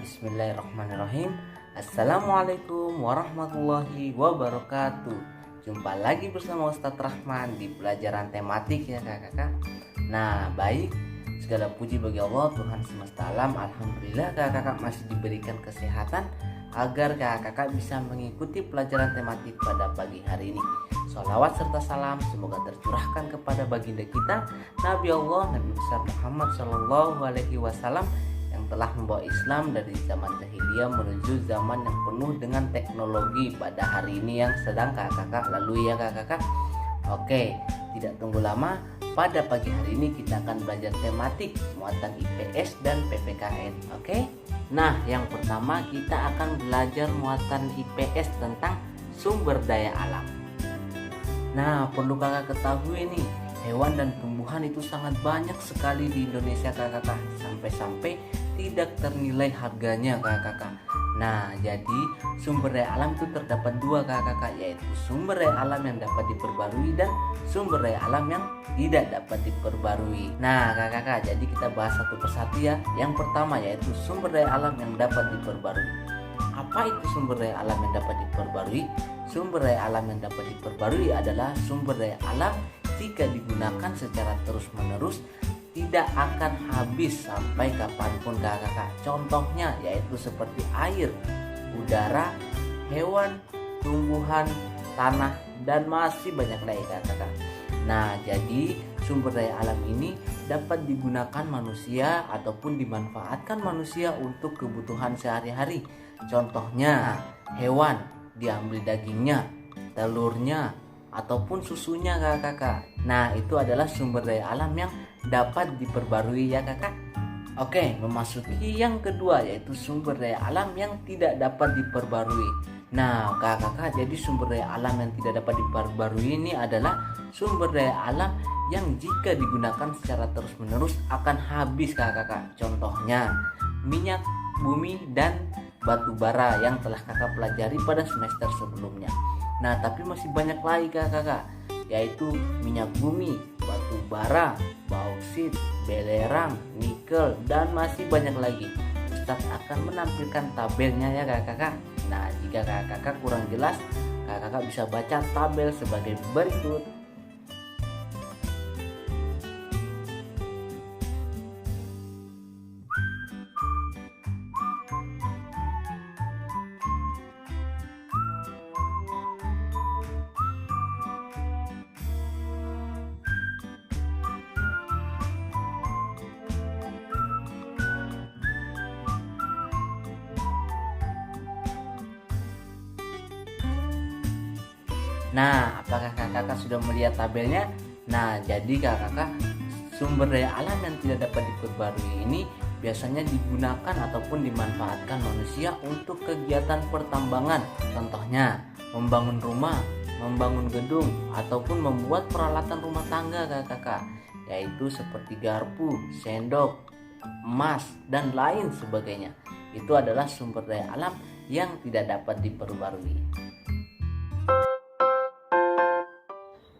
Bismillahirrahmanirrahim. Assalamualaikum warahmatullahi wabarakatuh. Jumpa lagi bersama Ustadz Rahman di pelajaran tematik ya kakak-kakak. Nah baik, segala puji bagi Allah Tuhan semesta alam. Alhamdulillah kakak-kakak masih diberikan kesehatan agar kakak-kakak bisa mengikuti pelajaran tematik pada pagi hari ini. Sholawat serta salam semoga tercurahkan kepada baginda kita Nabi Allah Nabi besar Muhammad Shallallahu Alaihi Wasallam yang telah membawa Islam dari zaman jahiliyah menuju zaman yang penuh dengan teknologi pada hari ini yang sedang kakak-kakak lalui ya kakak-kakak. Oke, tidak tunggu lama, pada pagi hari ini kita akan belajar tematik muatan IPS dan PPKN. Oke. Nah, yang pertama kita akan belajar muatan IPS tentang sumber daya alam. Nah, perlu kakak ketahui nih, hewan dan tumbuhan itu sangat banyak sekali di Indonesia kakak-kakak, sampai-sampai tidak ternilai harganya kakak-kakak. Nah, jadi sumber daya alam itu terdapat dua kakak-kakak, yaitu sumber daya alam yang dapat diperbarui dan sumber daya alam yang tidak dapat diperbarui. Nah kakak-kakak, jadi kita bahas satu persatu ya. Yang pertama yaitu sumber daya alam yang dapat diperbarui. Apa itu sumber daya alam yang dapat diperbarui? Sumber daya alam yang dapat diperbarui adalah sumber daya alam jika digunakan secara terus-menerus tidak akan habis sampai kapanpun kakak-kakak. Contohnya yaitu seperti air, udara, hewan, tumbuhan, tanah, dan masih banyak lagi kakak-kakak. Nah jadi sumber daya alam ini dapat digunakan manusia ataupun dimanfaatkan manusia untuk kebutuhan sehari-hari. Contohnya hewan diambil dagingnya, telurnya, ataupun susunya kakak-kakak. Nah itu adalah sumber daya alam yang dapat diperbarui ya kakak. Oke, memasuki yang kedua yaitu sumber daya alam yang tidak dapat diperbarui. Nah kakak-kakak, jadi sumber daya alam yang tidak dapat diperbarui ini adalah sumber daya alam yang jika digunakan secara terus-menerus akan habis kakak-kakak. Contohnya minyak bumi dan batu bara yang telah kakak pelajari pada semester sebelumnya. Nah tapi masih banyak lagi kakak-kakak, yaitu minyak bumi, batu bara, bauksit, belerang, nikel, dan masih banyak lagi. Ustadz akan menampilkan tabelnya ya kakak-kakak. Nah jika kakak-kakak kurang jelas, kakak-kakak bisa baca tabel sebagai berikut. Nah, apakah kakak-kakak sudah melihat tabelnya? Nah, jadi kakak-kakak, sumber daya alam yang tidak dapat diperbarui ini biasanya digunakan ataupun dimanfaatkan manusia untuk kegiatan pertambangan. Contohnya, membangun rumah, membangun gedung, ataupun membuat peralatan rumah tangga kakak-kakak, yaitu seperti garpu, sendok, emas, dan lain sebagainya. Itu adalah sumber daya alam yang tidak dapat diperbarui.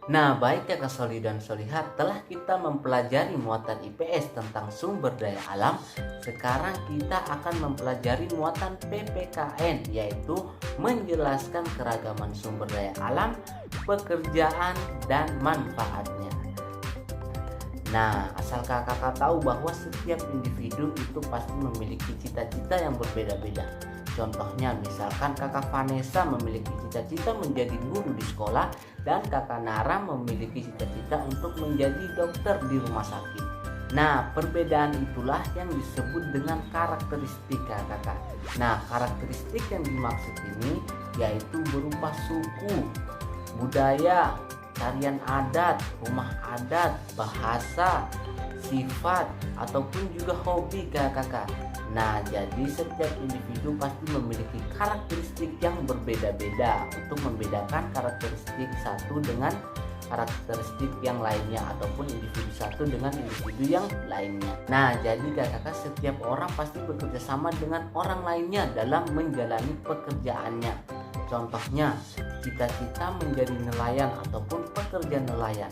Nah baik kakak Soli dan Solihat, telah kita mempelajari muatan IPS tentang sumber daya alam. Sekarang kita akan mempelajari muatan PPKN, yaitu menjelaskan keragaman sumber daya alam, pekerjaan, dan manfaatnya. Nah asal kakak tahu bahwa setiap individu itu pasti memiliki cita-cita yang berbeda-beda. Contohnya misalkan kakak Vanessa memiliki cita-cita menjadi guru di sekolah dan kakak Nara memiliki cita-cita untuk menjadi dokter di rumah sakit. Nah perbedaan itulah yang disebut dengan karakteristik kakak. Nah karakteristik yang dimaksud ini yaitu berupa suku, budaya, tarian adat, rumah adat, bahasa, sifat, ataupun juga hobi kakak. Nah jadi setiap individu pasti memiliki karakteristik yang berbeda-beda untuk membedakan karakteristik satu dengan karakteristik yang lainnya ataupun individu satu dengan individu yang lainnya. Nah jadi kakak setiap orang pasti bekerja sama dengan orang lainnya dalam menjalani pekerjaannya. Contohnya cita-cita menjadi nelayan ataupun pekerja nelayan.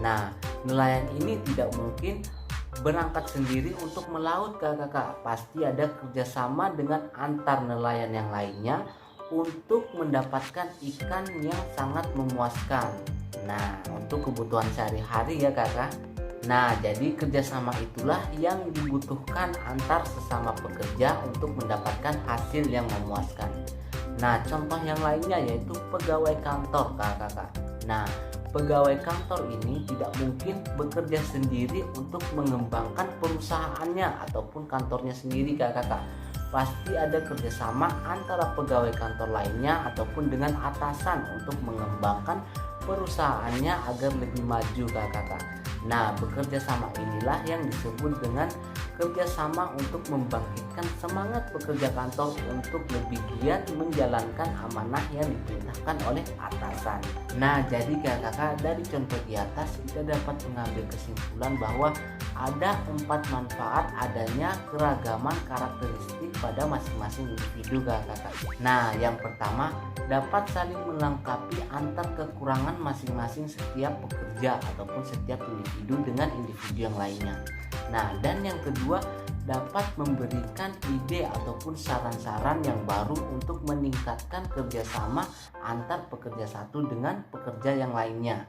Nah nelayan ini tidak mungkin berangkat sendiri untuk melaut kakak. Pasti ada kerjasama dengan antar nelayan yang lainnya untuk mendapatkan ikan yang sangat memuaskan. Nah, untuk kebutuhan sehari-hari ya kakak. Nah, jadi kerjasama itulah yang dibutuhkan antar sesama pekerja untuk mendapatkan hasil yang memuaskan. Nah, contoh yang lainnya yaitu pegawai kantor kakak. Nah, pegawai kantor ini tidak mungkin bekerja sendiri untuk mengembangkan perusahaannya ataupun kantornya sendiri kakak. Pasti ada kerjasama antara pegawai kantor lainnya ataupun dengan atasan untuk mengembangkan perusahaannya agar lebih maju kakak. Nah, bekerja sama inilah yang disebut dengan kerjasama untuk membangkitkan semangat pekerja kantor untuk lebih giat menjalankan amanah yang diperintahkan oleh atasan. Nah, jadi kakak, dari contoh di atas kita dapat mengambil kesimpulan bahwa ada 4 manfaat adanya keragaman karakteristik pada masing-masing individu kakak. Nah, yang pertama, dapat saling melengkapi antar kekurangan masing-masing setiap pekerja ataupun setiap individu dengan individu yang lainnya. Nah, dan yang kedua, dapat memberikan ide ataupun saran-saran yang baru untuk meningkatkan kerjasama antar pekerja satu dengan pekerja yang lainnya.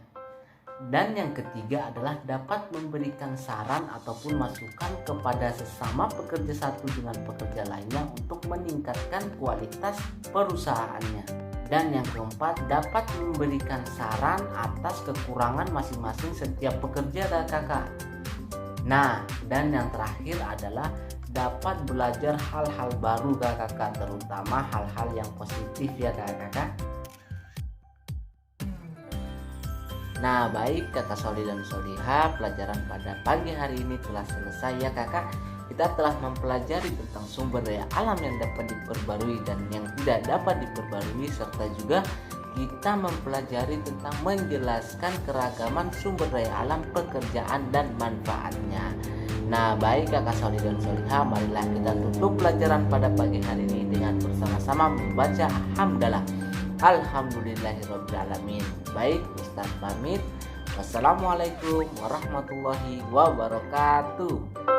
Dan yang ketiga adalah dapat memberikan saran ataupun masukan kepada sesama pekerja satu dengan pekerja lainnya untuk meningkatkan kualitas perusahaannya. Dan yang keempat, dapat memberikan saran atas kekurangan masing-masing setiap pekerja kakak. Nah, dan yang terakhir adalah dapat belajar hal-hal baru kakak, terutama hal-hal yang positif ya kakak. Nah, baik kakak Soli dan Soliha, pelajaran pada pagi hari ini telah selesai ya kakak. Kita telah mempelajari tentang sumber daya alam yang dapat diperbarui dan yang tidak dapat diperbarui, serta juga kita mempelajari tentang menjelaskan keragaman sumber daya alam, pekerjaan dan manfaatnya. Nah, baik kakak Soli dan Soliha, marilah kita tutup pelajaran pada pagi hari ini dengan bersama-sama membaca hamdalah. Alhamdulillahirrabbilalamin. Baik, Ustaz pamit. Wassalamualaikum warahmatullahi wabarakatuh.